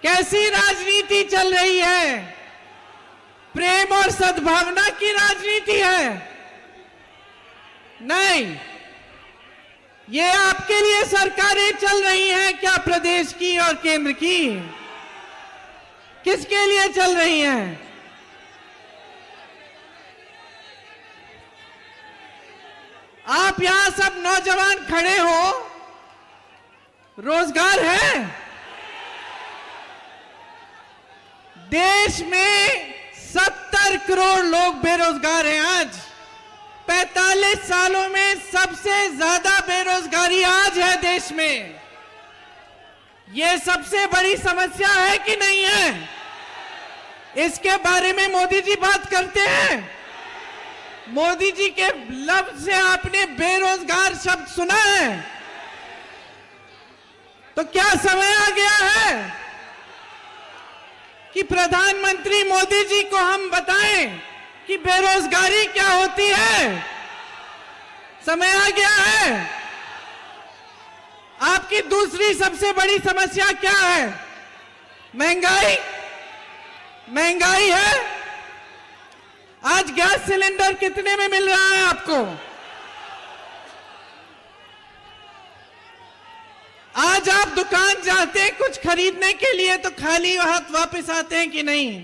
कैसी राजनीति चल रही है? प्रेम और सद्भावना की राजनीति है? नहीं, ये आपके लिए सरकारें चल रही हैं क्या? प्रदेश की और केंद्र की किसके लिए चल रही हैं? आप यहां सब नौजवान खड़े हो, रोजगार है? देश में 70 करोड़ लोग बेरोजगार हैं आज। 45 सालों में सबसे ज्यादा बेरोजगारी आज है देश में। यह सबसे बड़ी समस्या है कि नहीं है? इसके बारे में मोदी जी बात करते हैं। मोदी जी के लफ्ज से आपने बेरोजगार शब्द सुना है? तो क्या समय आ गया है कि प्रधानमंत्री मोदी जी को हम बताएं कि बेरोजगारी क्या होती है? समय आ गया है। आपकी दूसरी सबसे बड़ी समस्या क्या है? महंगाई। महंगाई है। आज गैस सिलेंडर कितने में मिल रहा है आपको? आज आप दुकान जाते हैं कुछ खरीदने के लिए तो खाली हाथ वापस आते हैं कि नहीं?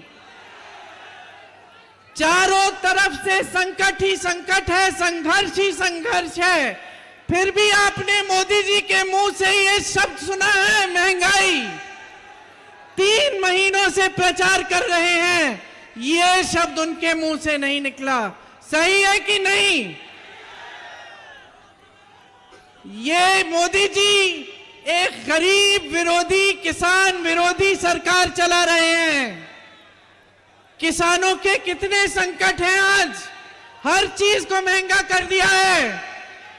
चारों तरफ से संकट ही संकट है, संघर्ष ही संघर्ष है। फिर भी आपने मोदी जी के मुंह से ये शब्द सुना है, महंगाई। 3 महीनों से प्रचार कर रहे हैं, ये शब्द उनके मुंह से नहीं निकला। सही है कि नहीं? ये मोदी जी एक गरीब विरोधी, किसान विरोधी सरकार चला रहे हैं। किसानों के कितने संकट हैं आज। हर चीज को महंगा कर दिया है।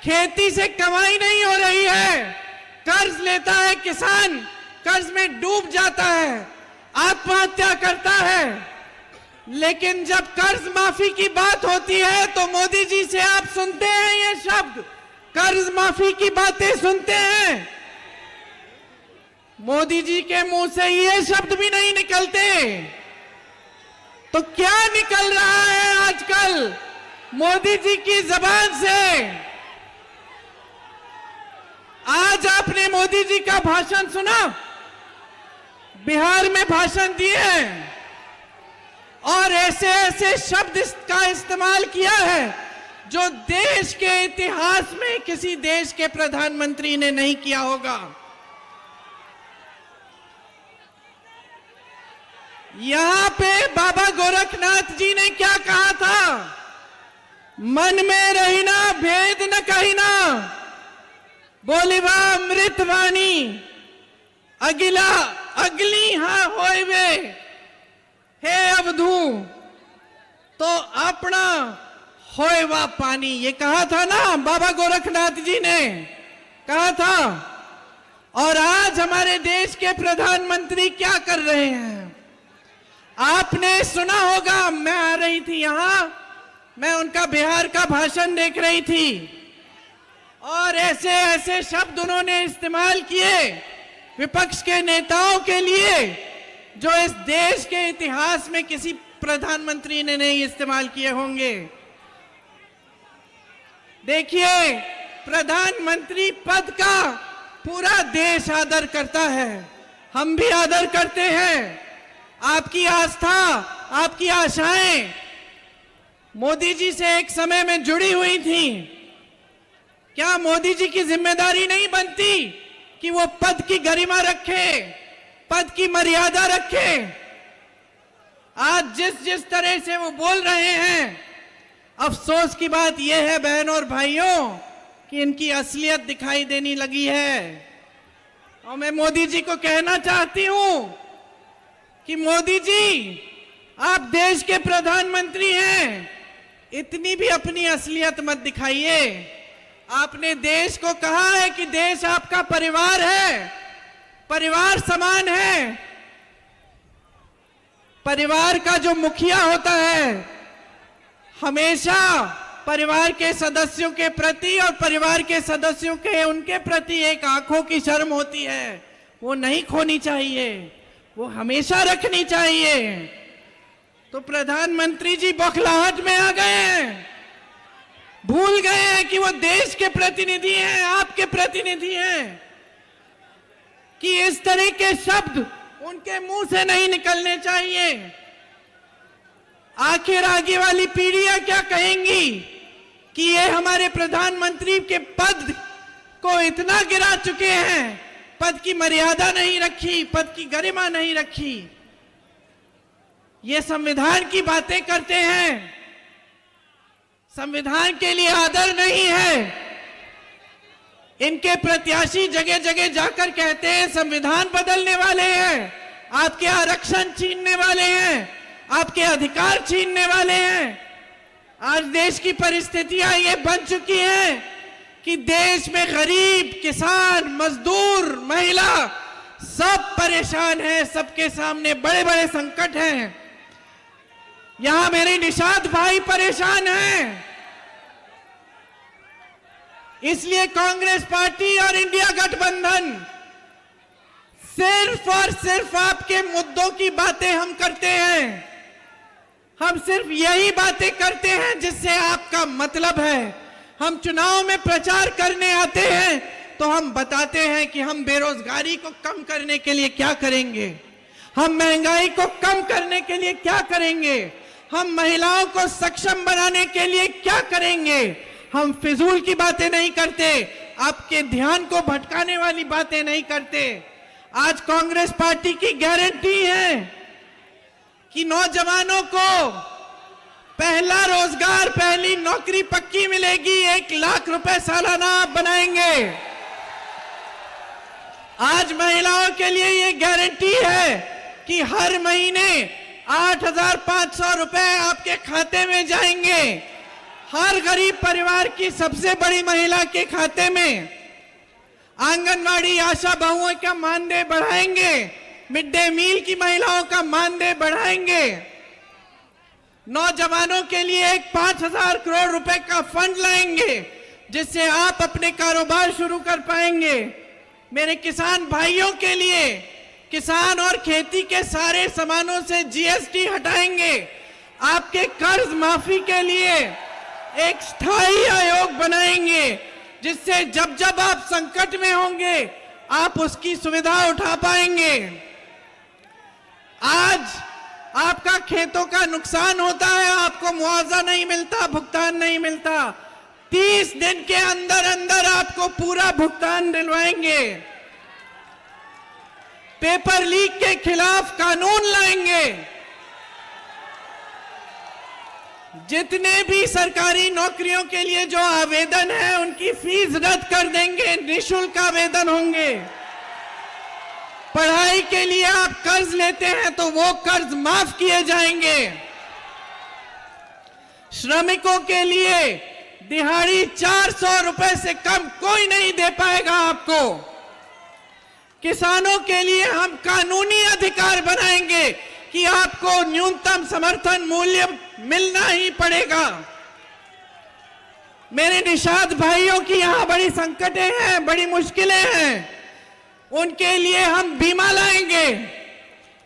खेती से कमाई नहीं हो रही है। कर्ज लेता है किसान, कर्ज में डूब जाता है, आत्महत्या करता है। लेकिन जब कर्ज माफी की बात होती है तो मोदी जी से आप सुनते हैं ये शब्द, कर्ज माफी की बातें सुनते हैं। मोदी जी के मुंह से ये शब्द भी नहीं निकलते। तो क्या निकल रहा है आजकल मोदी जी की जबान से? आज आपने मोदी जी का भाषण सुना, बिहार में भाषण दिए और ऐसे ऐसे शब्द का इस्तेमाल किया है जो देश के इतिहास में किसी देश के प्रधानमंत्री ने नहीं किया होगा। यहां पे बाबा गोरखनाथ जी ने क्या कहा था? मन में रहिना भेद न कहिना, बोलिबा अमृत वाणी, अगिला अगली हाँ होइवे, हे अवधू तो अपना होएवा पानी। ये कहा था ना बाबा गोरखनाथ जी ने कहा था। और आज हमारे देश के प्रधानमंत्री क्या कर रहे हैं? आपने सुना होगा, मैं आ रही थी यहां, मैं उनका बिहार का भाषण देख रही थी और ऐसे ऐसे शब्द उन्होंने इस्तेमाल किए विपक्ष के नेताओं के लिए जो इस देश के इतिहास में किसी प्रधानमंत्री ने नहीं इस्तेमाल किए होंगे। देखिए, प्रधानमंत्री पद का पूरा देश आदर करता है, हम भी आदर करते हैं। आपकी आस्था, आपकी आशाएं मोदी जी से एक समय में जुड़ी हुई थी। क्या मोदी जी की जिम्मेदारी नहीं बनती कि वो पद की गरिमा रखे, पद की मर्यादा रखे? आज जिस जिस तरह से वो बोल रहे हैं, अफसोस की बात यह है बहनों और भाइयों कि इनकी असलियत दिखाई देने लगी है। और मैं मोदी जी को कहना चाहती हूं कि मोदी जी, आप देश के प्रधानमंत्री हैं, इतनी भी अपनी असलियत मत दिखाइए। आपने देश को कहा है कि देश आपका परिवार है, परिवार समान है। परिवार का जो मुखिया होता है हमेशा परिवार के सदस्यों के प्रति और परिवार के सदस्यों के उनके प्रति एक आंखों की शर्म होती है, वो नहीं खोनी चाहिए। वो हमेशा रखनी चाहिए। तो प्रधानमंत्री जी बौखलाहट में आ गए हैं, भूल गए हैं कि वो देश के प्रतिनिधि हैं, आपके प्रतिनिधि हैं, कि इस तरह के शब्द उनके मुंह से नहीं निकलने चाहिए। आखिर आगे वाली पीढ़ियां क्या कहेंगी कि ये हमारे प्रधानमंत्री के पद को इतना गिरा चुके हैं, पद की मर्यादा नहीं रखी, पद की गरिमा नहीं रखी। ये संविधान की बातें करते हैं, संविधान के लिए आदर नहीं है। इनके प्रत्याशी जगह जगह जाकर कहते हैं संविधान बदलने वाले हैं, आपके आरक्षण छीनने वाले हैं, आपके अधिकार छीनने वाले हैं। आज देश की परिस्थितियां ये बन चुकी हैं कि देश में गरीब, किसान, मजदूर, महिला सब परेशान हैं, सबके सामने बड़े बड़े संकट हैं। यहां मेरे निषाद भाई परेशान हैं। इसलिए कांग्रेस पार्टी और इंडिया गठबंधन सिर्फ और सिर्फ आपके मुद्दों की बातें हम करते हैं। हम सिर्फ यही बातें करते हैं जिससे आपका मतलब है। हम चुनाव में प्रचार करने आते हैं तो हम बताते हैं कि हम बेरोजगारी को कम करने के लिए क्या करेंगे, हम महंगाई को कम करने के लिए क्या करेंगे, हम महिलाओं को सक्षम बनाने के लिए क्या करेंगे। हम फिजूल की बातें नहीं करते, आपके ध्यान को भटकाने वाली बातें नहीं करते। आज कांग्रेस पार्टी की गारंटी है कि नौजवानों को पहला रोजगार, पहली नौकरी पक्की मिलेगी, 1 लाख रुपए सालाना आप बनाएंगे। आज महिलाओं के लिए ये गारंटी है कि हर महीने 8,500 रुपए आपके खाते में जाएंगे। हर गरीब परिवार की सबसे बड़ी महिला के खाते में। आंगनवाड़ी आशा बहुओं का मानदेय बढ़ाएंगे, मिड डे मील की महिलाओं का मानदेय बढ़ाएंगे। नौजवानों के लिए एक 5,000 करोड़ रुपए का फंड लाएंगे जिससे आप अपने कारोबार शुरू कर पाएंगे। मेरे किसान भाइयों के लिए किसान और खेती के सारे सामानों से जीएसटी हटाएंगे। आपके कर्ज माफी के लिए एक स्थायी आयोग बनाएंगे जिससे जब जब आप संकट में होंगे आप उसकी सुविधा उठा पाएंगे। आज आपका खेतों का नुकसान होता है, आपको मुआवजा नहीं मिलता, भुगतान नहीं मिलता। 30 दिन के अंदर अंदर आपको पूरा भुगतान दिलवाएंगे। पेपर लीक के खिलाफ कानून लाएंगे। जितने भी सरकारी नौकरियों के लिए जो आवेदन है उनकी फीस रद्द कर देंगे, निःशुल्क आवेदन होंगे। पढ़ाई के लिए आप कर्ज लेते हैं तो वो कर्ज माफ किए जाएंगे। श्रमिकों के लिए दिहाड़ी 400 रुपए से कम कोई नहीं दे पाएगा आपको। किसानों के लिए हम कानूनी अधिकार बनाएंगे कि आपको न्यूनतम समर्थन मूल्य मिलना ही पड़ेगा। मेरे निषाद भाइयों की यहां बड़ी संकटें हैं, बड़ी मुश्किलें हैं, उनके लिए हम बीमा लाएंगे,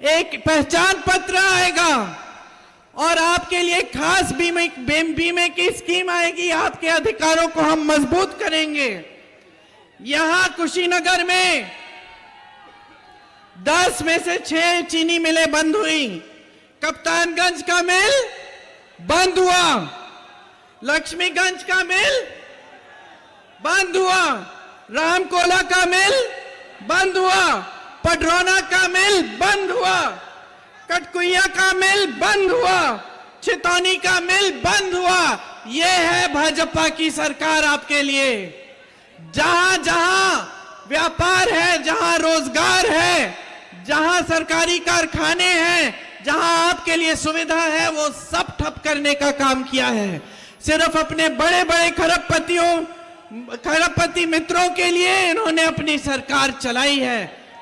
एक पहचान पत्र आएगा और आपके लिए खास बीमे की स्कीम आएगी। आपके अधिकारों को हम मजबूत करेंगे। यहां कुशीनगर में 10 में से 6 चीनी मिलें बंद हुई। कप्तानगंज का मिल बंद हुआ, लक्ष्मीगंज का मिल बंद हुआ, रामकोला का मिल बंद हुआ, पडरौना का मिल बंद हुआ, कटकुइया का मिल बंद हुआ, छितौनी का मिल बंद हुआ। यह है भाजपा की सरकार आपके लिए। जहां जहां व्यापार है, जहां रोजगार है, जहां सरकारी कारखाने हैं, जहां आपके लिए सुविधा है, वो सब ठप करने का काम किया है। सिर्फ अपने बड़े बड़े खरबपति मित्रों के लिए इन्होंने अपनी सरकार चलाई है।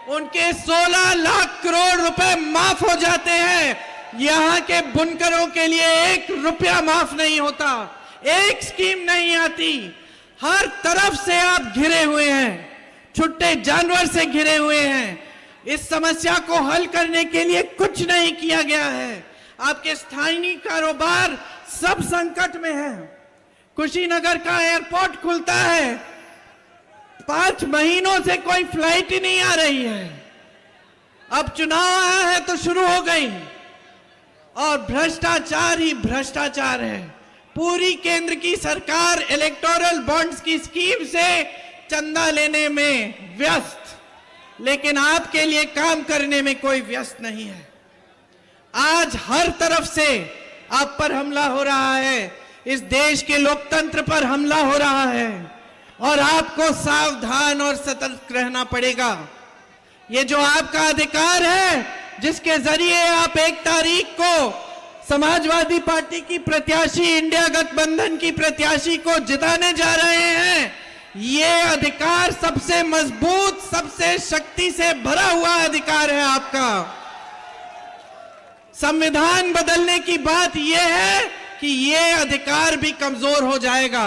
उनके 16 लाख करोड़ रुपए माफ हो जाते हैं। यहां के बुनकरों के लिए 1 रुपया माफ नहीं होता, एक स्कीम नहीं आती। हर तरफ से आप घिरे हुए हैं, छुट्टे जानवर से घिरे हुए हैं। इस समस्या को हल करने के लिए कुछ नहीं किया गया है। आपके स्थानीय कारोबार सब संकट में है। कुशीनगर का एयरपोर्ट खुलता है, 5 महीनों से कोई फ्लाइट ही नहीं आ रही है। अब चुनाव आया है तो शुरू हो गई, और भ्रष्टाचार ही भ्रष्टाचार है। पूरी केंद्र की सरकार इलेक्टोरल बॉन्ड्स की स्कीम से चंदा लेने में व्यस्त, लेकिन आपके लिए काम करने में कोई व्यस्त नहीं है। आज हर तरफ से आप पर हमला हो रहा है, इस देश के लोकतंत्र पर हमला हो रहा है, और आपको सावधान और सतर्क रहना पड़ेगा। ये जो आपका अधिकार है, जिसके जरिए आप 1 तारीख को समाजवादी पार्टी की प्रत्याशी, इंडिया गठबंधन की प्रत्याशी को जिताने जा रहे हैं, ये अधिकार सबसे मजबूत, सबसे शक्ति से भरा हुआ अधिकार है आपका। संविधान बदलने की बात यह है कि ये अधिकार भी कमजोर हो जाएगा।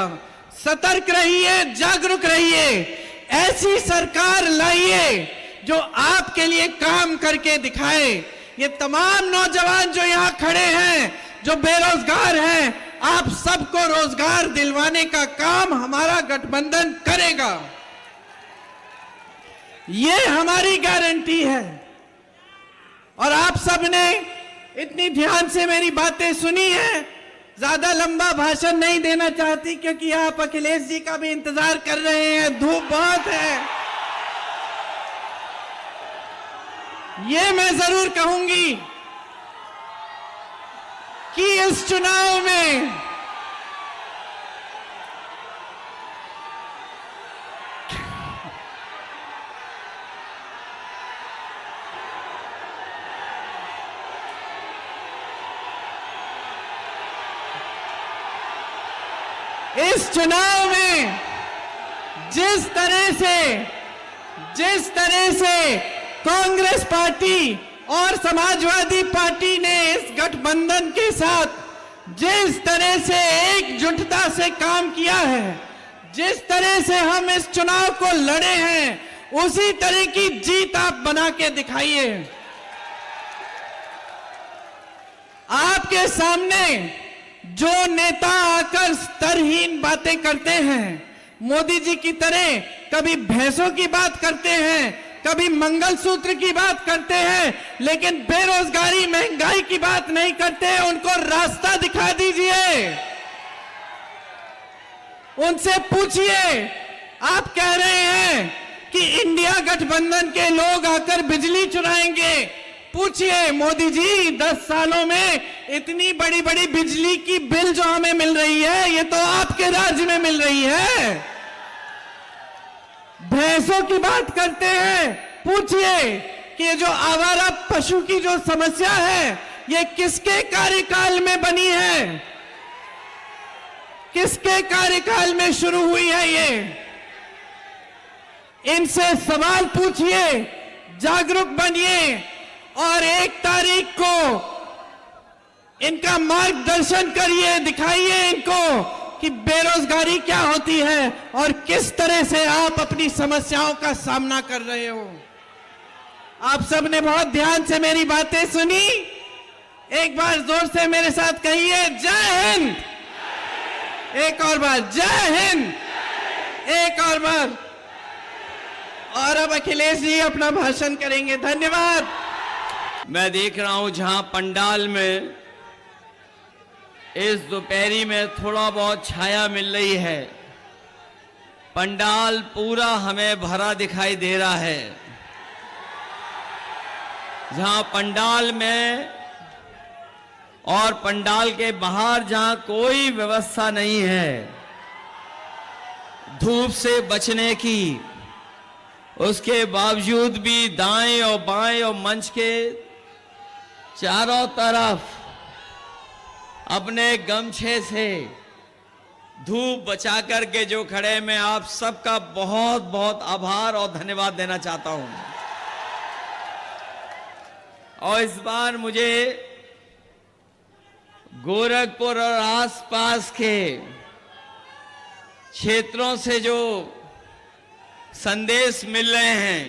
सतर्क रहिए, जागरूक रहिए, ऐसी सरकार लाइए जो आपके लिए काम करके दिखाए। ये तमाम नौजवान जो यहां खड़े हैं, जो बेरोजगार हैं, आप सबको रोजगार दिलवाने का काम हमारा गठबंधन करेगा, ये हमारी गारंटी है। और आप सबने इतनी ध्यान से मेरी बातें सुनी है। ज्यादा लंबा भाषण नहीं देना चाहती, क्योंकि आप अखिलेश जी का भी इंतजार कर रहे हैं, धूप बहुत है। ये मैं जरूर कहूंगी कि इस चुनाव में जिस तरह से कांग्रेस पार्टी और समाजवादी पार्टी ने इस गठबंधन के साथ जिस तरह से एकजुटता से काम किया है, जिस तरह से हम इस चुनाव को लड़े हैं, उसी तरह की जीत आप बना के दिखाइए। आपके सामने जो नेता आकर स्तरहीन बातें करते हैं, मोदी जी की तरह कभी भैंसों की बात करते हैं, कभी मंगलसूत्र की बात करते हैं, लेकिन बेरोजगारी, महंगाई की बात नहीं करते, उनको रास्ता दिखा दीजिए। उनसे पूछिए, आप कह रहे हैं कि इंडिया गठबंधन के लोग आकर बिजली चुराएंगे। पूछिए मोदी जी, 10 सालों में इतनी बड़ी बड़ी बिजली की बिल जो हमें मिल रही है, ये तो आपके राज्य में मिल रही है। भैंसों की बात करते हैं, पूछिए कि ये जो आवारा पशु की जो समस्या है, ये किसके कार्यकाल में बनी है, किसके कार्यकाल में शुरू हुई है ये। इनसे सवाल पूछिए, जागरूक बनिए, और 1 तारीख को इनका मार्गदर्शन करिए, दिखाइए इनको कि बेरोजगारी क्या होती है और किस तरह से आप अपनी समस्याओं का सामना कर रहे हो। आप सबने बहुत ध्यान से मेरी बातें सुनी। एक बार जोर से मेरे साथ कहिए, जय हिंद। एक और बार, जय हिंद। एक और बार। और अब अखिलेश जी अपना भाषण करेंगे। धन्यवाद। मैं देख रहा हूं जहां पंडाल में इस दोपहरी में थोड़ा बहुत छाया मिल रही है, पंडाल पूरा हमें भरा दिखाई दे रहा है। जहां पंडाल में और पंडाल के बाहर जहां कोई व्यवस्था नहीं है धूप से बचने की, उसके बावजूद भी दाएं और बाएं और मंच के चारों तरफ अपने गमछे से धूप बचा करके जो खड़े, मैं आप सबका बहुत बहुत आभार और धन्यवाद देना चाहता हूं। और इस बार मुझे गोरखपुर और आसपास के क्षेत्रों से जो संदेश मिल रहे हैं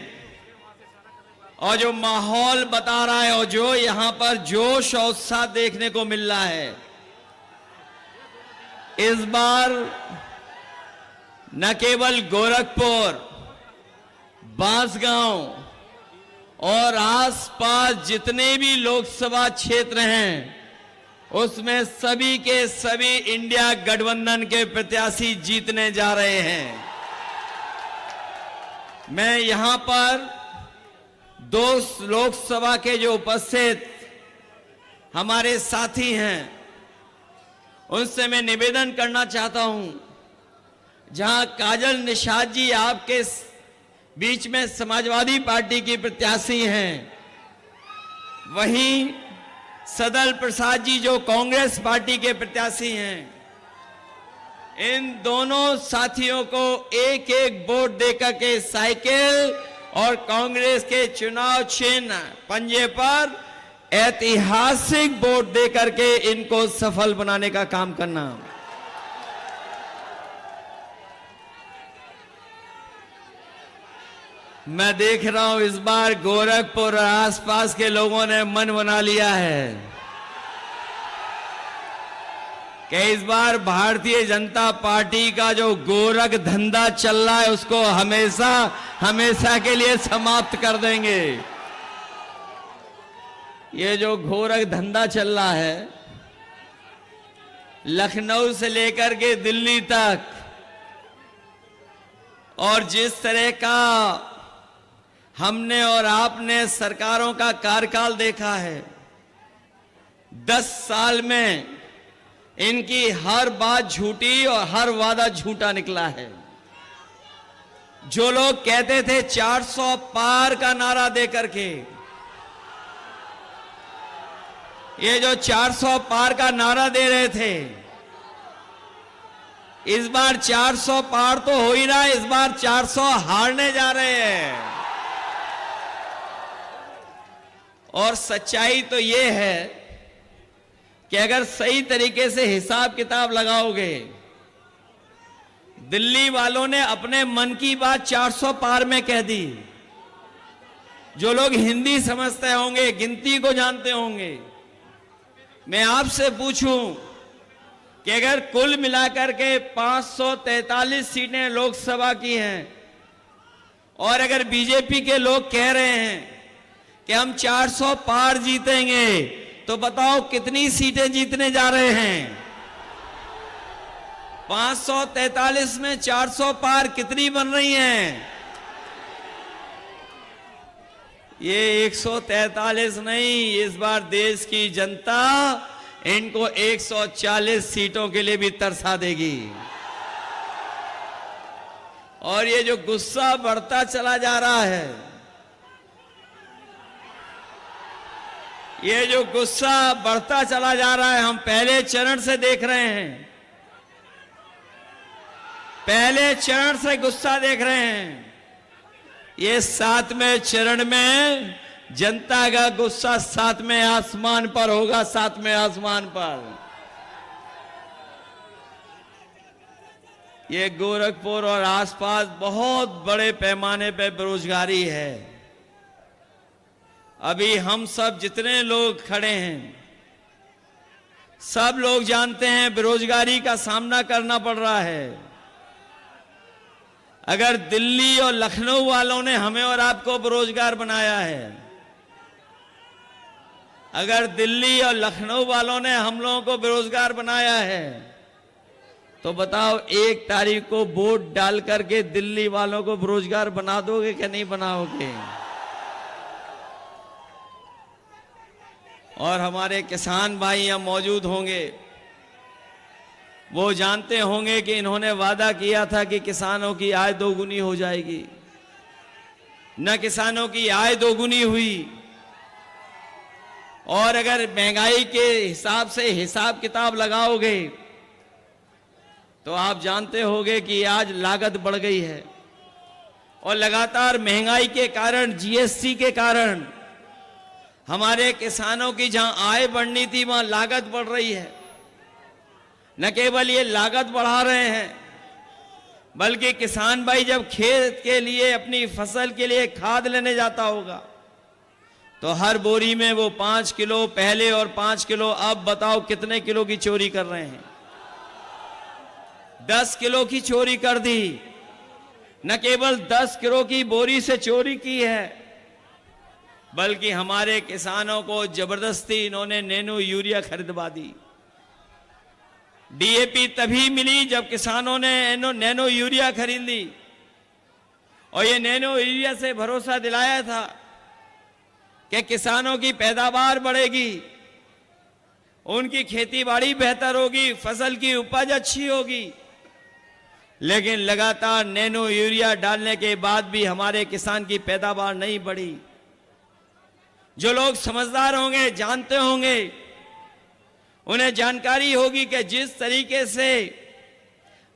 और जो माहौल बता रहा है और जो यहां पर जोश और उत्साह देखने को मिल रहा है, इस बार न केवल गोरखपुर, बांसगांव और आसपास जितने भी लोकसभा क्षेत्र हैं, उसमें सभी के सभी इंडिया गठबंधन के प्रत्याशी जीतने जा रहे हैं। मैं यहां पर दो लोकसभा के जो उपस्थित हमारे साथी हैं, उनसे मैं निवेदन करना चाहता हूं, जहां काजल निषाद जी आपके बीच में समाजवादी पार्टी की प्रत्याशी हैं, वहीं सदल प्रसाद जी जो कांग्रेस पार्टी के प्रत्याशी हैं, इन दोनों साथियों को एक एक वोट देकर के साइकिल और कांग्रेस के चुनाव चिन्ह पंजे पर ऐतिहासिक वोट देकर के इनको सफल बनाने का काम करना। मैं देख रहा हूं इस बार गोरखपुर और आसपास के लोगों ने मन बना लिया है कि इस बार भारतीय जनता पार्टी का जो गोरख धंधा चल रहा है उसको हमेशा हमेशा के लिए समाप्त कर देंगे। ये जो गोरख धंधा चल रहा है, लखनऊ से लेकर के दिल्ली तक, और जिस तरह का हमने और आपने सरकारों का कार्यकाल देखा है, 10 साल में इनकी हर बात झूठी और हर वादा झूठा निकला है। जो लोग कहते थे 400 पार का नारा देकर के, ये जो 400 पार का नारा दे रहे थे, इस बार 400 पार तो हो ही रहा है, इस बार 400 हारने जा रहे हैं। और सच्चाई तो ये है कि अगर सही तरीके से हिसाब किताब लगाओगे, दिल्ली वालों ने अपने मन की बात 400 पार में कह दी। जो लोग हिंदी समझते होंगे, गिनती को जानते होंगे, मैं आपसे पूछूं कि अगर कुल मिलाकर के 543 सीटें लोकसभा की हैं, और अगर बीजेपी के लोग कह रहे हैं कि हम 400 पार जीतेंगे, तो बताओ कितनी सीटें जीतने जा रहे हैं? 543 में 400 पार कितनी बन रही हैं? ये 143 नहीं, इस बार देश की जनता इनको 140 सीटों के लिए भी तरसा देगी। और ये जो गुस्सा बढ़ता चला जा रहा है, ये जो गुस्सा बढ़ता चला जा रहा है, हम पहले चरण से देख रहे हैं, पहले चरण से गुस्सा देख रहे हैं। ये 7वें चरण में जनता का गुस्सा 7वें आसमान पर होगा, 7वें आसमान पर। ये गोरखपुर और आसपास बहुत बड़े पैमाने पर बेरोजगारी है। अभी हम सब जितने लोग खड़े हैं, सब लोग जानते हैं बेरोजगारी का सामना करना पड़ रहा है। अगर दिल्ली और लखनऊ वालों ने हमें और आपको बेरोजगार बनाया है, अगर दिल्ली और लखनऊ वालों ने हम लोगों को बेरोजगार बनाया है, तो बताओ 1 तारीख को वोट डाल करके दिल्ली वालों को बेरोजगार बना दोगे कि नहीं बनाओगे? और हमारे किसान भाई यहां मौजूद होंगे, वो जानते होंगे कि इन्होंने वादा किया था कि किसानों की आय दोगुनी हो जाएगी। न किसानों की आय दोगुनी हुई, और अगर महंगाई के हिसाब से हिसाब किताब लगाओगे तो आप जानते होंगे कि आज लागत बढ़ गई है। और लगातार महंगाई के कारण, जीएसटी के कारण हमारे किसानों की जहां आय बढ़नी थी वहां लागत बढ़ रही है। न केवल ये लागत बढ़ा रहे हैं, बल्कि किसान भाई जब खेत के लिए, अपनी फसल के लिए खाद लेने जाता होगा, तो हर बोरी में वो 5 किलो पहले और 5 किलो अब, बताओ कितने किलो की चोरी कर रहे हैं? 10 किलो की चोरी कर दी। न केवल 10 किलो की बोरी से चोरी की है, बल्कि हमारे किसानों को जबरदस्ती इन्होंने नैनो यूरिया खरीदवा दी। डीएपी तभी मिली जब किसानों ने नैनो यूरिया खरीद ली, और ये नैनो यूरिया से भरोसा दिलाया था कि किसानों की पैदावार बढ़ेगी, उनकी खेतीबाड़ी बेहतर होगी, फसल की उपज अच्छी होगी। लेकिन लगातार नैनो यूरिया डालने के बाद भी हमारे किसान की पैदावार नहीं बढ़ी। जो लोग समझदार होंगे, जानते होंगे, उन्हें जानकारी होगी कि जिस तरीके से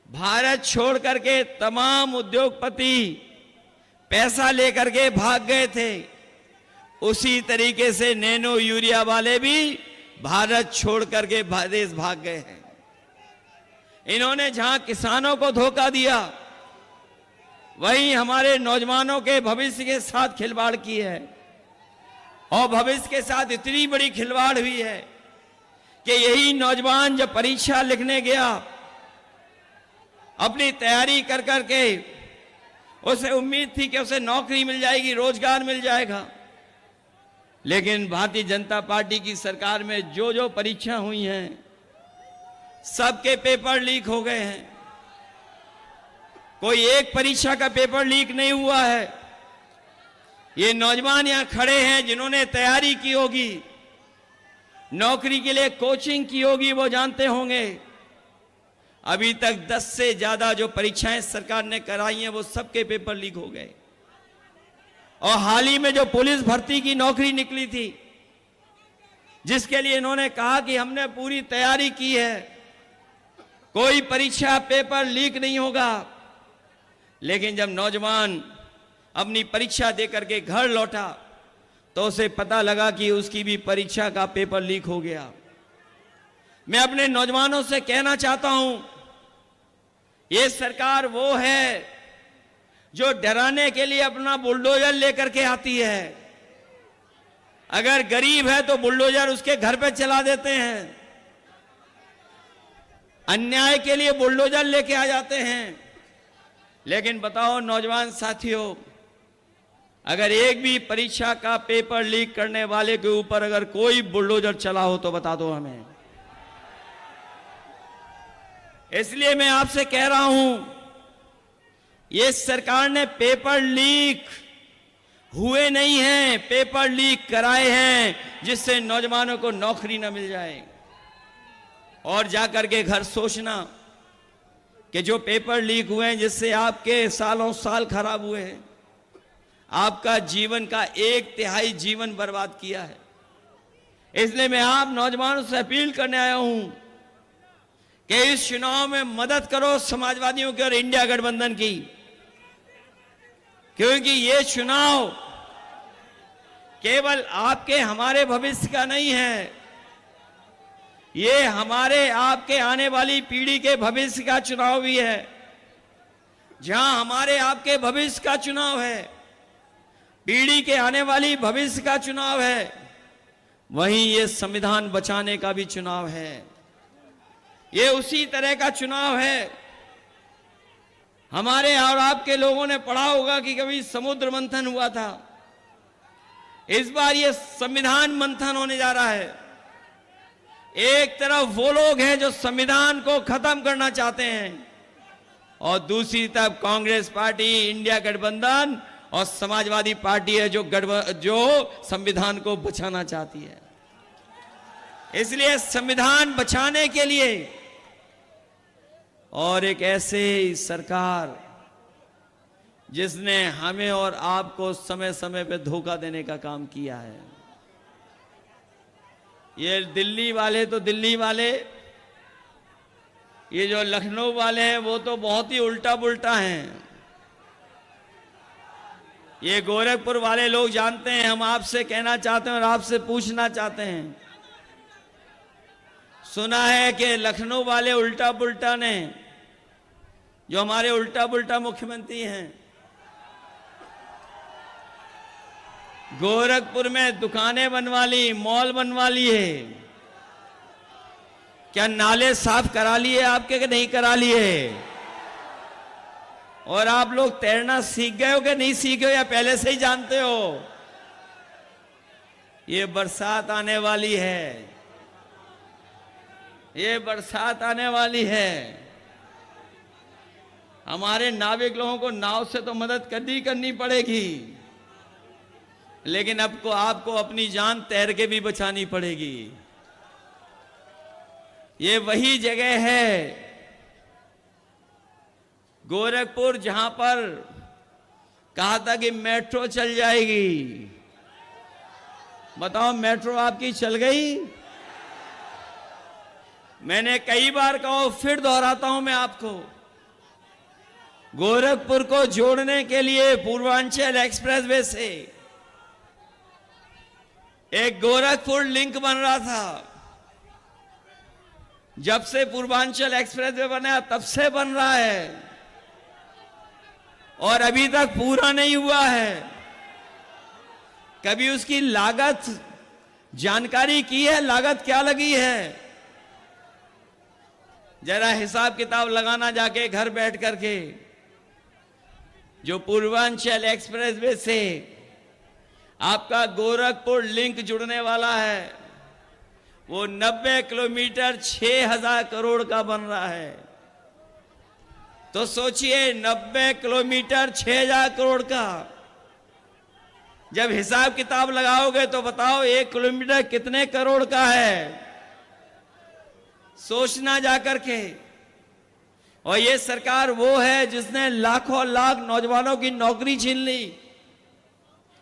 भारत छोड़ करके तमाम उद्योगपति पैसा लेकर के भाग गए थे, उसी तरीके से नैनो यूरिया वाले भी भारत छोड़ करके देश भाग गए हैं। इन्होंने जहां किसानों को धोखा दिया, वहीं हमारे नौजवानों के भविष्य के साथ खिलवाड़ की है। और भविष्य के साथ इतनी बड़ी खिलवाड़ हुई है कि यही नौजवान जब परीक्षा लिखने गया, अपनी तैयारी कर करके उसे उम्मीद थी कि उसे नौकरी मिल जाएगी, रोजगार मिल जाएगा, लेकिन भारतीय जनता पार्टी की सरकार में जो जो परीक्षा हुई हैं, सबके पेपर लीक हो गए हैं। कोई एक परीक्षा का पेपर लीक नहीं हुआ है। ये नौजवान यहां खड़े हैं जिन्होंने तैयारी की होगी, नौकरी के लिए कोचिंग की होगी, वो जानते होंगे अभी तक 10 से ज्यादा जो परीक्षाएं सरकार ने कराई हैं, वो सबके पेपर लीक हो गए। और हाल ही में जो पुलिस भर्ती की नौकरी निकली थी, जिसके लिए इन्होंने कहा कि हमने पूरी तैयारी की है, कोई परीक्षा पेपर लीक नहीं होगा, लेकिन जब नौजवान अपनी परीक्षा देकर के घर लौटा तो उसे पता लगा कि उसकी भी परीक्षा का पेपर लीक हो गया। मैं अपने नौजवानों से कहना चाहता हूं, ये सरकार वो है जो डराने के लिए अपना बुलडोजर लेकर के आती है। अगर गरीब है तो बुलडोजर उसके घर पे चला देते हैं, अन्याय के लिए बुलडोजर लेके आ जाते हैं। लेकिन बताओ नौजवान साथियों, अगर एक भी परीक्षा का पेपर लीक करने वाले के ऊपर अगर कोई बुलडोजर चला हो तो बता दो हमें। इसलिए मैं आपसे कह रहा हूं, ये सरकार ने पेपर लीक हुए नहीं हैं, पेपर लीक कराए हैं, जिससे नौजवानों को नौकरी न मिल जाए। और जाकर के घर सोचना कि जो पेपर लीक हुए हैं, जिससे आपके सालों साल खराब हुए हैं, आपका जीवन का 1/3 जीवन बर्बाद किया है। इसलिए मैं आप नौजवानों से अपील करने आया हूं कि इस चुनाव में मदद करो समाजवादियों की और इंडिया गठबंधन की, क्योंकि ये चुनाव केवल आपके हमारे भविष्य का नहीं है, ये हमारे आपके आने वाली पीढ़ी के भविष्य का चुनाव भी है। जहां हमारे आपके भविष्य का चुनाव है, पीढ़ी के आने वाली भविष्य का चुनाव है, वहीं ये संविधान बचाने का भी चुनाव है। ये उसी तरह का चुनाव है। हमारे और आपके लोगों ने पढ़ा होगा कि कभी समुद्र मंथन हुआ था, इस बार ये संविधान मंथन होने जा रहा है। एक तरफ वो लोग हैं जो संविधान को खत्म करना चाहते हैं, और दूसरी तरफ कांग्रेस पार्टी, इंडिया गठबंधन और समाजवादी पार्टी है जो संविधान को बचाना चाहती है। इसलिए संविधान बचाने के लिए और एक ऐसे सरकार जिसने हमें और आपको समय समय पे धोखा देने का काम किया है। ये दिल्ली वाले तो दिल्ली वाले, ये जो लखनऊ वाले हैं वो तो बहुत ही उल्टा पुल्टा हैं। ये गोरखपुर वाले लोग जानते हैं। हम आपसे कहना चाहते हैं और आपसे पूछना चाहते हैं, सुना है कि लखनऊ वाले उल्टा पुल्टा ने, जो हमारे उल्टा पुल्टा मुख्यमंत्री हैं, गोरखपुर में दुकानें बनवा ली, मॉल बनवा लिए। क्या नाले साफ करा लिए आपके कि नहीं करा लिए? और आप लोग तैरना सीख गए हो कि नहीं सीखे हो, या पहले से ही जानते हो? ये बरसात आने वाली है, ये बरसात आने वाली है। हमारे नाविक लोगों को नाव से तो मदद करनी पड़ेगी, लेकिन अब को आपको अपनी जान तैर के भी बचानी पड़ेगी। ये वही जगह है गोरखपुर जहां पर कहा था कि मेट्रो चल जाएगी। बताओ, मेट्रो आपकी चल गई? मैंने कई बार कहा, फिर दोहराता हूं मैं आपको, गोरखपुर को जोड़ने के लिए पूर्वांचल एक्सप्रेसवे से एक गोरखपुर लिंक बन रहा था। जब से पूर्वांचल एक्सप्रेसवे बना तब से बन रहा है, और अभी तक पूरा नहीं हुआ है। कभी उसकी लागत जानकारी की है? लागत क्या लगी है? जरा हिसाब किताब लगाना जाके घर बैठ करके। जो पूर्वांचल एक्सप्रेसवे से आपका गोरखपुर लिंक जुड़ने वाला है, वो 90 किलोमीटर 6000 करोड़ का बन रहा है। तो सोचिए, 90 किलोमीटर 6000 करोड़ का जब हिसाब किताब लगाओगे तो बताओ 1 किलोमीटर कितने करोड़ का है? सोचना जाकर के। और ये सरकार वो है जिसने लाखों लाख नौजवानों की नौकरी छीन ली।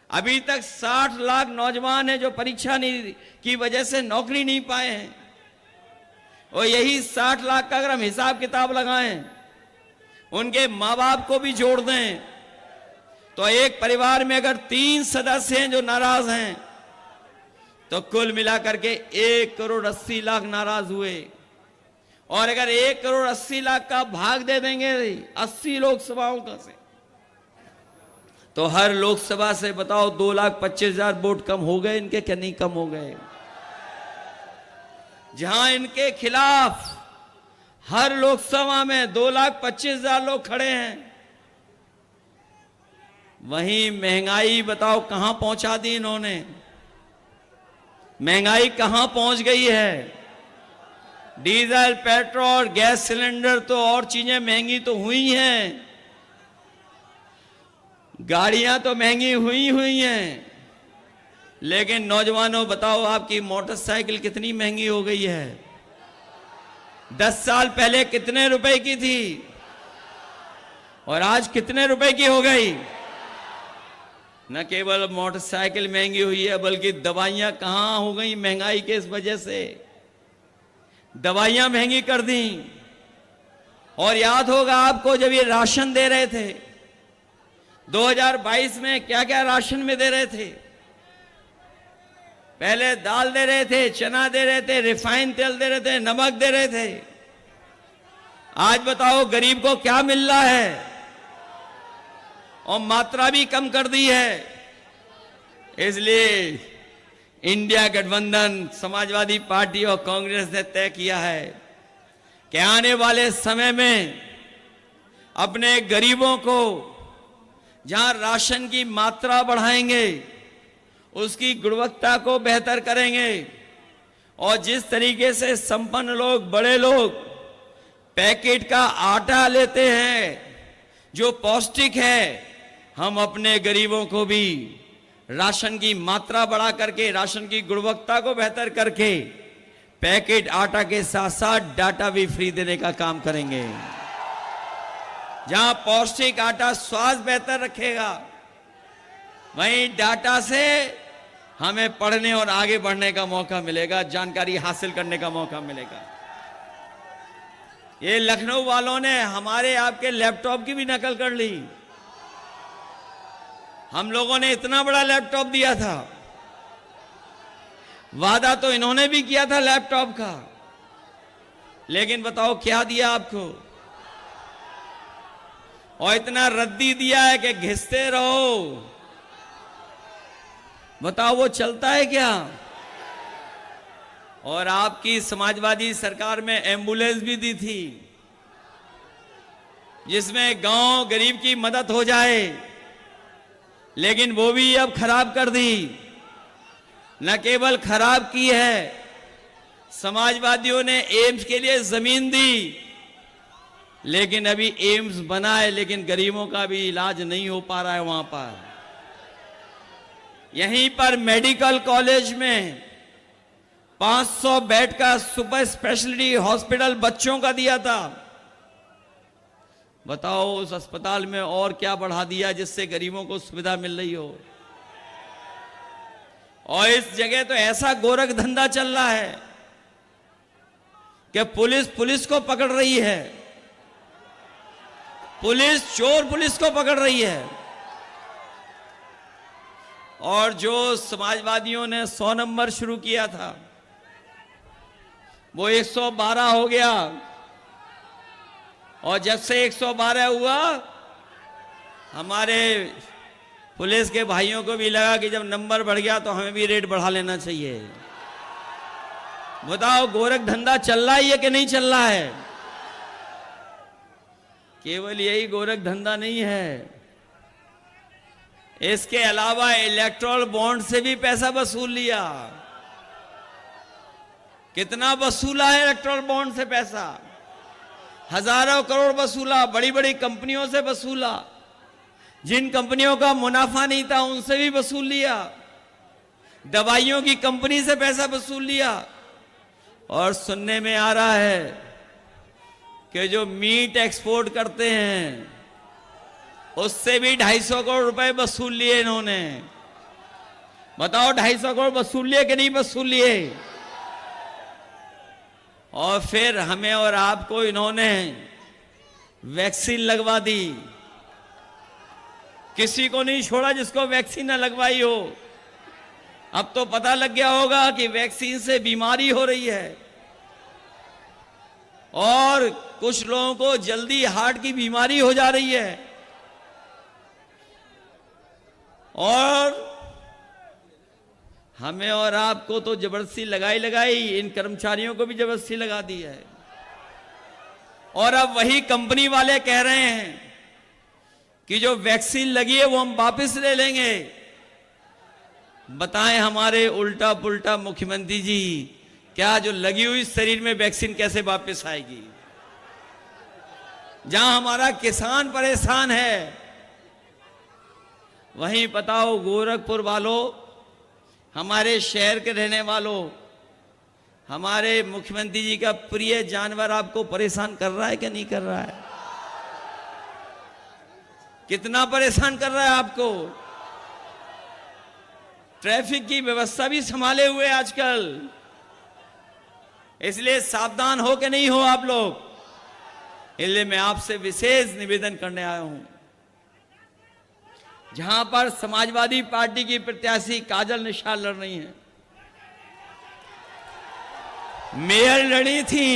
अभी तक 60 लाख नौजवान हैं जो परीक्षा नहीं की वजह से नौकरी नहीं पाए हैं। और यही 60 लाख का अगर हम हिसाब किताब लगाएं, उनके माँ बाप को भी जोड़ दें, तो एक परिवार में अगर 3 सदस्य हैं जो नाराज हैं, तो कुल मिलाकर के 1 करोड़ 80 लाख नाराज हुए। और अगर 1 करोड़ 80 लाख का भाग दे देंगे 80 लोकसभाओं का से, तो हर लोकसभा से बताओ 2,25,000 वोट कम हो गए इनके, क्या नहीं कम हो गए? जहां इनके खिलाफ हर लोकसभा में 2,25,000 लोग खड़े हैं, वहीं महंगाई बताओ कहां पहुंचा दी इन्होंने? महंगाई कहां पहुंच गई है? डीजल, पेट्रोल, गैस सिलेंडर तो और चीजें महंगी तो हुई हैं, गाड़ियां तो महंगी हुई हैं, लेकिन नौजवानों बताओ आपकी मोटरसाइकिल कितनी महंगी हो गई है? 10 साल पहले कितने रुपए की थी और आज कितने रुपए की हो गई? न केवल मोटरसाइकिल महंगी हुई है, बल्कि दवाइयां कहां हो गई महंगाई के इस वजह से? दवाइयां महंगी कर दी। और याद होगा आपको, जब ये राशन दे रहे थे 2022 में, क्या क्या राशन में दे रहे थे? पहले दाल दे रहे थे, चना दे रहे थे, रिफाइंड तेल दे रहे थे, नमक दे रहे थे। आज बताओ गरीब को क्या मिल रहा है? और मात्रा भी कम कर दी है। इसलिए इंडिया गठबंधन, समाजवादी पार्टी और कांग्रेस ने तय किया है कि आने वाले समय में अपने गरीबों को जहां राशन की मात्रा बढ़ाएंगे, उसकी गुणवत्ता को बेहतर करेंगे। और जिस तरीके से संपन्न लोग, बड़े लोग पैकेट का आटा लेते हैं जो पौष्टिक है, हम अपने गरीबों को भी राशन की मात्रा बढ़ा करके, राशन की गुणवत्ता को बेहतर करके, पैकेट आटा के साथ साथ डाटा भी फ्री देने का काम करेंगे। जहां पौष्टिक आटा स्वास्थ्य बेहतर रखेगा, वहीं डाटा से हमें पढ़ने और आगे बढ़ने का मौका मिलेगा, जानकारी हासिल करने का मौका मिलेगा। ये लखनऊ वालों ने हमारे आपके लैपटॉप की भी नकल कर ली। हम लोगों ने इतना बड़ा लैपटॉप दिया था, वादा तो इन्होंने भी किया था लैपटॉप का, लेकिन बताओ क्या दिया आपको? और इतना रद्दी दिया है कि घिसते रहो। बताओ वो चलता है क्या? और आपकी समाजवादी सरकार में एम्बुलेंस भी दी थी, जिसमें गांव गरीब की मदद हो जाए, लेकिन वो भी अब खराब कर दी। न केवल खराब की है, समाजवादियों ने एम्स के लिए जमीन दी, लेकिन अभी एम्स बना है, लेकिन गरीबों का भी इलाज नहीं हो पा रहा है वहां पर। यहीं पर मेडिकल कॉलेज में 500 बेड का सुपर स्पेशलिटी हॉस्पिटल बच्चों का दिया था। बताओ उस अस्पताल में और क्या बढ़ा दिया जिससे गरीबों को सुविधा मिल रही हो। और इस जगह तो ऐसा गोरख धंधा चल रहा है कि पुलिस को पकड़ रही है, चोर पुलिस को पकड़ रही है। और जो समाजवादियों ने 100 नंबर शुरू किया था वो 112 हो गया। और जब से 112 हुआ, हमारे पुलिस के भाइयों को भी लगा कि जब नंबर बढ़ गया तो हमें भी रेट बढ़ा लेना चाहिए। बताओ गोरख धंधा चल रहा है कि नहीं चल रहा है? केवल यही गोरख धंधा नहीं है, इसके अलावा इलेक्टोरल बॉन्ड से भी पैसा वसूल लिया। कितना वसूला है इलेक्टोरल बॉन्ड से पैसा? हजारों करोड़ वसूला, बड़ी बड़ी कंपनियों से वसूला, जिन कंपनियों का मुनाफा नहीं था उनसे भी वसूल लिया, दवाइयों की कंपनी से पैसा वसूल लिया। और सुनने में आ रहा है कि जो मीट एक्सपोर्ट करते हैं उससे भी 250 करोड़ रुपए वसूल लिए इन्होंने। बताओ 250 करोड़ वसूल लिए कि नहीं वसूल लिए? और फिर हमें और आपको इन्होंने वैक्सीन लगवा दी। किसी को नहीं छोड़ा जिसको वैक्सीन न लगवाई हो। अब तो पता लग गया होगा कि वैक्सीन से बीमारी हो रही है, और कुछ लोगों को जल्दी हार्ट की बीमारी हो जा रही है। और हमें और आपको तो जबरदस्ती लगाई, इन कर्मचारियों को भी जबरदस्ती लगा दी है। और अब वही कंपनी वाले कह रहे हैं कि जो वैक्सीन लगी है वो हम वापस ले लेंगे। बताएं हमारे उल्टा पुल्टा मुख्यमंत्री जी, क्या जो लगी हुई शरीर में वैक्सीन कैसे वापस आएगी? जहां हमारा किसान परेशान है, वहीं बताओ गोरखपुर वालों, हमारे शहर के रहने वालों, हमारे मुख्यमंत्री जी का प्रिय जानवर आपको परेशान कर रहा है कि नहीं कर रहा है? कितना परेशान कर रहा है आपको? ट्रैफिक की व्यवस्था भी संभाले हुए आजकल, इसलिए सावधान हो कि नहीं हो आप लोग? इसलिए मैं आपसे विशेष निवेदन करने आया हूं। जहां पर समाजवादी पार्टी की प्रत्याशी काजल निषाद लड़ रही हैं, मेयर लड़ी थी,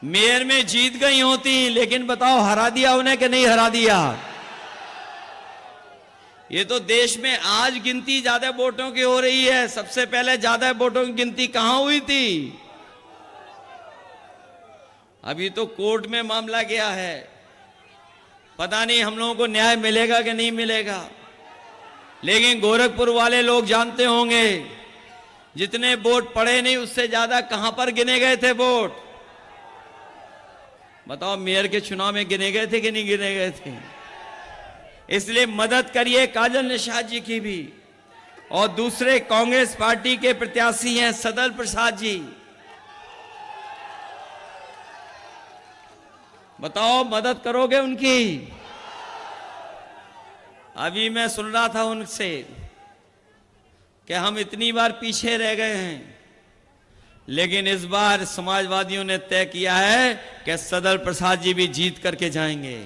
मेयर में जीत गई होती, लेकिन बताओ हरा दिया उन्हें कि नहीं हरा दिया? ये तो देश में आज गिनती ज्यादा वोटों की हो रही है, सबसे पहले ज्यादा वोटों की गिनती कहां हुई थी? अभी तो कोर्ट में मामला गया है, पता नहीं हम लोगों को न्याय मिलेगा कि नहीं मिलेगा। लेकिन गोरखपुर वाले लोग जानते होंगे, जितने वोट पड़े नहीं उससे ज्यादा कहां पर गिने गए थे वोट? बताओ मेयर के चुनाव में गिने गए थे कि नहीं गिने गए थे? इसलिए मदद करिए काजल निषाद जी की भी। और दूसरे कांग्रेस पार्टी के प्रत्याशी हैं सदल प्रसाद जी, बताओ मदद करोगे उनकी? अभी मैं सुन रहा था उनसे कि हम इतनी बार पीछे रह गए हैं, लेकिन इस बार समाजवादियों ने तय किया है कि सदल प्रसाद जी भी जीत करके जाएंगे।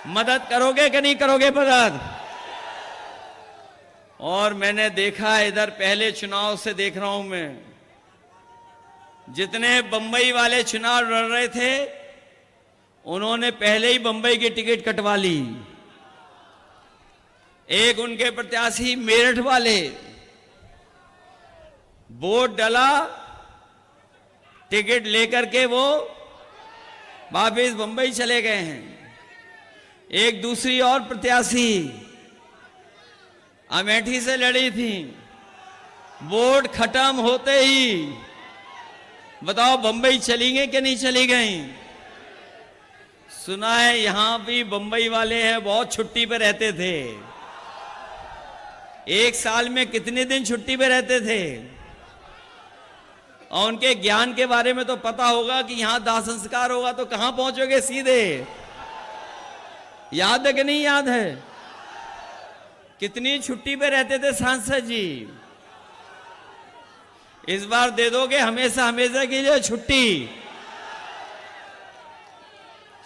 मदद करोगे कि नहीं करोगे मदद? और मैंने देखा इधर, पहले चुनाव से देख रहा हूं मैं, जितने बंबई वाले चुनाव लड़ रहे थे उन्होंने पहले ही बंबई की टिकट कटवा ली। एक उनके प्रत्याशी मेरठ वाले, वोट डाला, टिकट लेकर के वो वापिस बंबई चले गए हैं। एक दूसरी और प्रत्याशी अमेठी से लड़ी थी, वोट खत्म होते ही बताओ बंबई चली गई कि नहीं चली गई? सुना है यहां भी बंबई वाले हैं बहुत छुट्टी पे रहते थे। एक साल में कितने दिन छुट्टी पे रहते थे? और उनके ज्ञान के बारे में तो पता होगा कि यहां दाह संस्कार होगा तो कहां पहुंचोगे सीधे। याद है कि नहीं याद है? कितनी छुट्टी पे रहते थे सांसद जी? इस बार दे दोगे हमेशा हमेशा के लिए छुट्टी?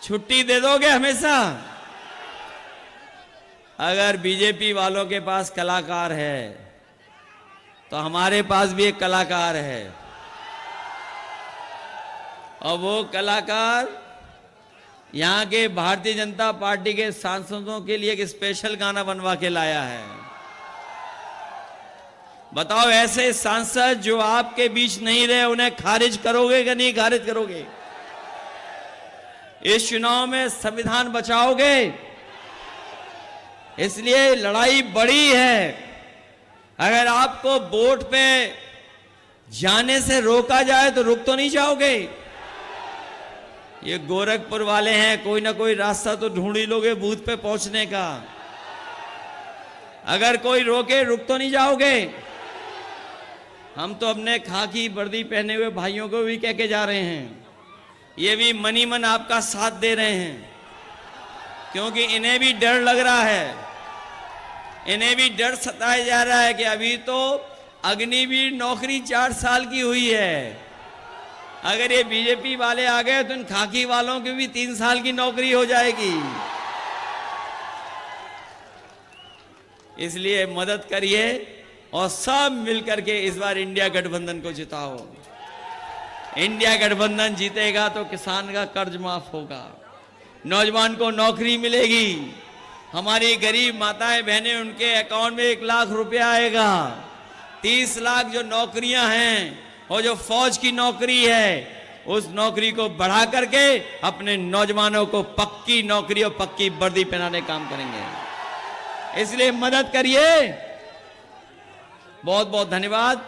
छुट्टी दे दोगे हमेशा? अगर बीजेपी वालों के पास कलाकार है तो हमारे पास भी एक कलाकार है, और वो कलाकार यहां के भारतीय जनता पार्टी के सांसदों के लिए एक स्पेशल गाना बनवा के लाया है। बताओ ऐसे सांसद जो आपके बीच नहीं रहे उन्हें खारिज करोगे कि नहीं खारिज करोगे? इस चुनाव में संविधान बचाओगे? इसलिए लड़ाई बड़ी है। अगर आपको वोट पे जाने से रोका जाए तो रुक तो नहीं जाओगे? ये गोरखपुर वाले हैं, कोई ना कोई रास्ता तो ढूंढ ही लोगे बूथ पे पहुंचने का। अगर कोई रोके रुक तो नहीं जाओगे? हम तो अपने खाकी वर्दी पहने हुए भाइयों को भी कह के जा रहे हैं, ये भी मनी मन आपका साथ दे रहे हैं, क्योंकि इन्हें भी डर लग रहा है, इन्हें भी डर सताया जा रहा है कि अभी तो अग्निवीर नौकरी 4 साल की हुई है। अगर ये बीजेपी वाले आ गए तो इन खाकी वालों की भी 3 साल की नौकरी हो जाएगी। इसलिए मदद करिए और सब मिलकर के इस बार इंडिया गठबंधन को जिताओ। इंडिया गठबंधन जीतेगा तो किसान का कर्ज माफ होगा, नौजवान को नौकरी मिलेगी, हमारी गरीब माताएं बहनें उनके अकाउंट में 1 लाख रुपया आएगा, 30 लाख जो नौकरियां हैं और जो फौज की नौकरी है उस नौकरी को बढ़ा करके अपने नौजवानों को पक्की नौकरी और पक्की वर्दी पहनाने काम करेंगे। इसलिए मदद करिए। बहुत बहुत धन्यवाद।